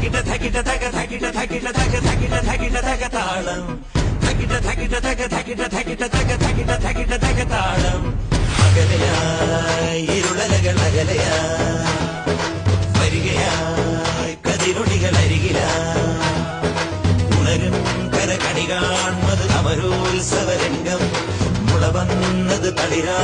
തകിട തകിട തക തകിട തകിട തക തകിട തകിട തക താളം തകിട തകിട തക തകിട തകിട തക തകിട തകിട തക താളം അകലയായി ഇരുളലകൾ അകലയായി വരികയായി കതിരൊളികൾ അരികിലായി ഉണരും കരകണി കാൺമത് അമരോത്സവരംഗം മുളവന്നത് തളിരാ